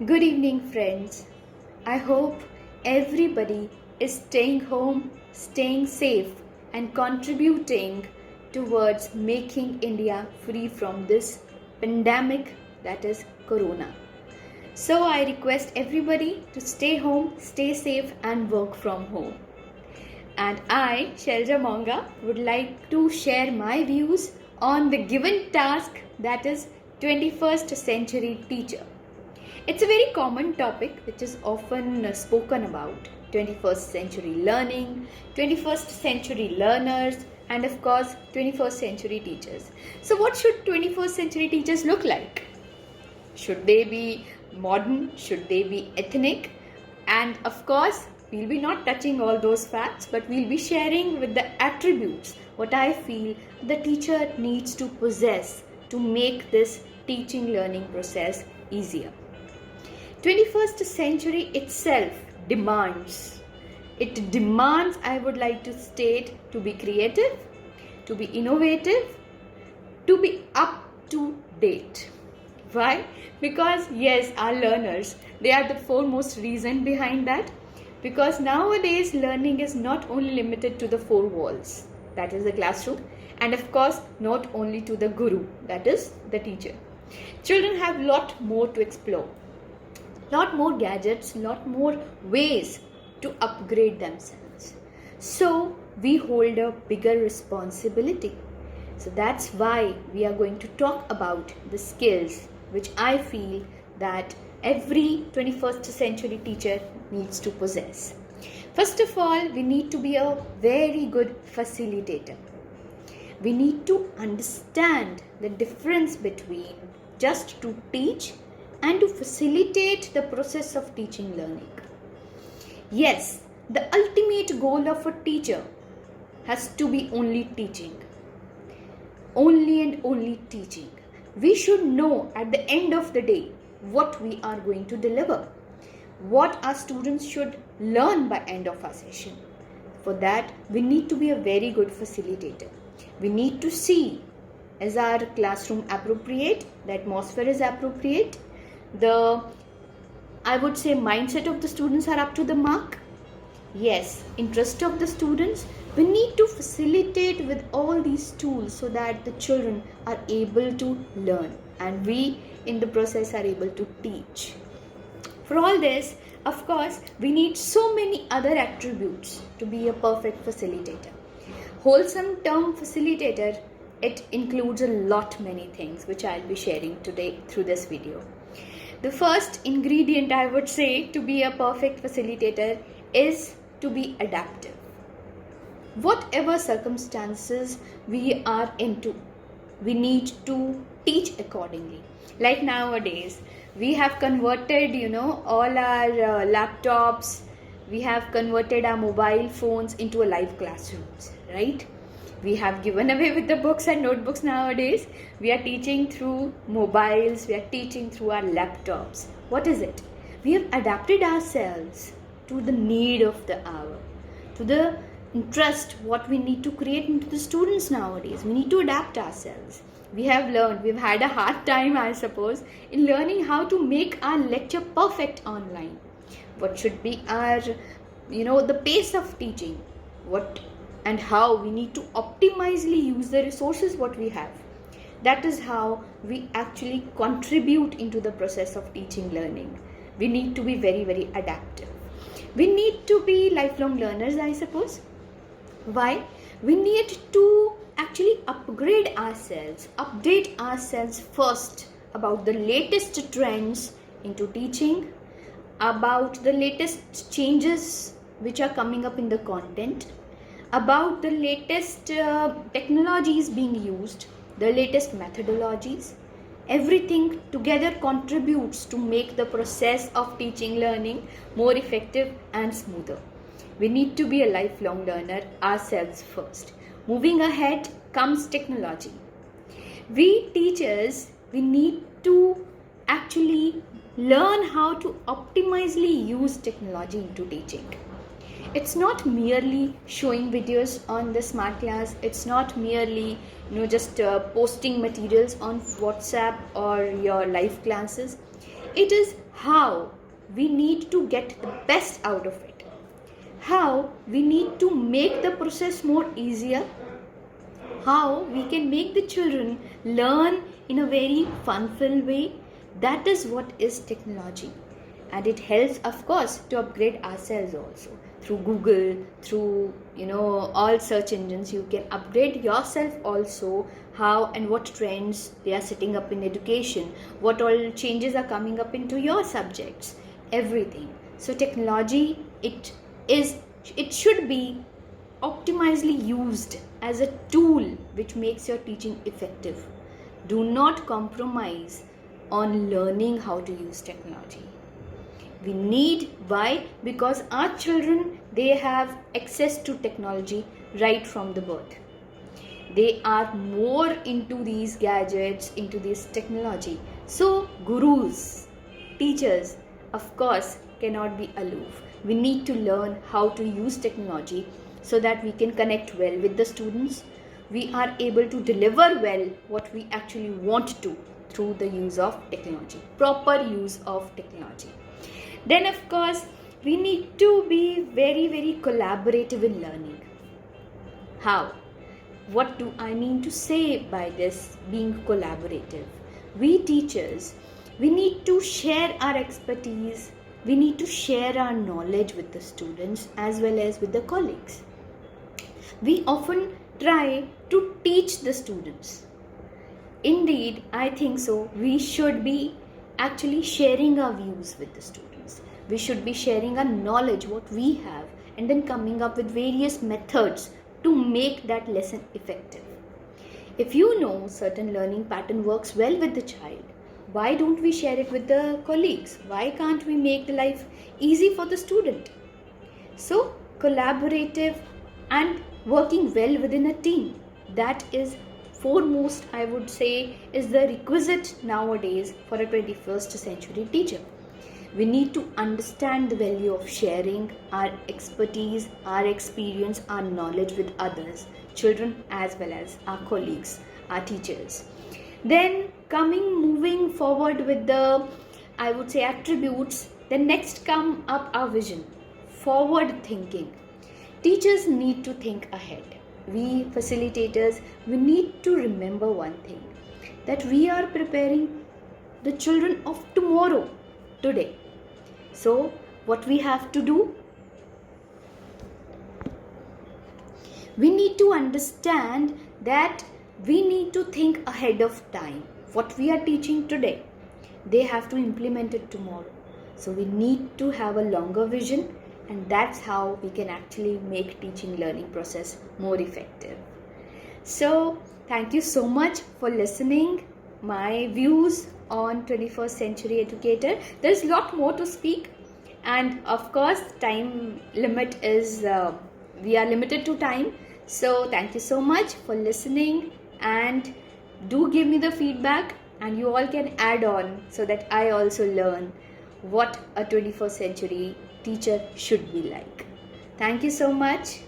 Good evening, friends. I hope everybody is staying home, staying safe, and contributing towards making India free from this pandemic that is Corona. So, I request everybody to stay home, stay safe, and work from home. And I, Shelja Monga, would like to share my views on the given task that is 21st century teacher. It's a very common topic which is often spoken about 21st century learning, 21st century learners, and of course 21st century teachers. So, what should 21st century teachers look like? Should they be modern? Should they be ethnic? And of course, we'll be not touching all those facts, but we'll be sharing with the attributes what I feel the teacher needs to possess to make this teaching learning process easier. 21st century itself demands, I would like to state, to be creative, to be innovative, to be up to date. Why? Because yes, our learners, they are the foremost reason behind that. Because nowadays learning is not only limited to the four walls, that is the classroom, and of course not only to the guru, that is the teacher. Children have lot more to explore, lot more gadgets, lot more ways to upgrade themselves. So we hold a bigger responsibility. So that's why we are going to talk about the skills which I feel that every 21st century teacher needs to possess. First of all, we need to be a very good facilitator. We need to understand the difference between just to teach and to facilitate the process of teaching learning. Yes, the ultimate goal of a teacher has to be only teaching. Only and only teaching. We should know at the end of the day what we are going to deliver, what our students should learn by end of our session. For that, we need to be a very good facilitator. We need to see, is our classroom appropriate, the atmosphere is appropriate, the, I would say, mindset of the students are up to the mark. Yes, interest of the students. We need to facilitate with all these tools so that the children are able to learn and we in the process are able to teach. For all this, of course, we need so many other attributes to be a perfect facilitator. Wholesome term facilitator, it includes a lot many things which I'll be sharing today through this video. The first ingredient, I would say, to be a perfect facilitator is to be adaptive. Whatever circumstances we are into, we need to teach accordingly. Like nowadays, we have converted, all our laptops, we have converted our mobile phones into a live classrooms, right? We have given away with the books and notebooks nowadays. We are teaching through mobiles, we are teaching through our laptops. What is it? We have adapted ourselves to the need of the hour, to the interest, what we need to create into the students nowadays. We need to adapt ourselves. We have learned, we've had a hard time, I suppose, in learning how to make our lecture perfect online. What should be our, the pace of teaching, what and how we need to optimally use the resources what we have. That is how we actually contribute into the process of teaching learning. We need to be very, very adaptive. We need to be lifelong learners, I suppose. Why? We need to actually upgrade ourselves, update ourselves first about the latest trends into teaching, about the latest changes which are coming up in the content, about the latest technologies being used, the latest methodologies. Everything together contributes to make the process of teaching learning more effective and smoother. We need to be a lifelong learner ourselves first. Moving ahead comes technology. We teachers, we need to actually learn how to optimally use technology into teaching. It's not merely showing videos on the smart class. It's not merely just posting materials on WhatsApp or your live classes. It is how we need to get the best out of it. How we need to make the process more easier. How we can make the children learn in a very fun-filled way. That is what is technology. And it helps, of course, to upgrade ourselves also. Through Google, through all search engines, you can upgrade yourself also. How and what trends they are setting up in education, what all changes are coming up into your subjects, everything. So technology, it should be optimally used as a tool which makes your teaching effective. Do not compromise on learning how to use technology. We need, why? Because our children, they have access to technology right from the birth. They are more into these gadgets, into this technology. So gurus, teachers, of course, cannot be aloof. We need to learn how to use technology so that we can connect well with the students. We are able to deliver well what we actually want to through the use of technology, proper use of technology. Then, of course, we need to be very, very collaborative in learning. How? What do I mean to say by this being collaborative? We teachers, we need to share our expertise, we need to share our knowledge with the students as well as with the colleagues. We often try to teach the students. Indeed, I think so. We should be actually sharing our views with the students. We should be sharing our knowledge, what we have, and then coming up with various methods to make that lesson effective. If you know certain learning pattern works well with the child, why don't we share it with the colleagues? Why can't we make the life easy for the student? So, collaborative and working well within a team, that is foremost, I would say, is the requisite nowadays for a 21st century teacher. We need to understand the value of sharing our expertise, our experience, our knowledge with others, children as well as our colleagues, our teachers. Then moving forward with the, I would say, attributes, then next come up our vision, forward thinking. Teachers need to think ahead. We facilitators, we need to remember one thing, that we are preparing the children of tomorrow, today. So what we have to do? We need to understand that we need to think ahead of time. What we are teaching today, they have to implement it tomorrow. So we need to have a longer vision, and that's how we can actually make teaching learning process more effective. So thank you so much for listening my views on 21st century educator. There's a lot more to speak, and of course time limit is we are limited to time. So thank you so much for listening, and do give me the feedback, and you all can add on so that I also learn what a 21st century teacher should be like. Thank you so much.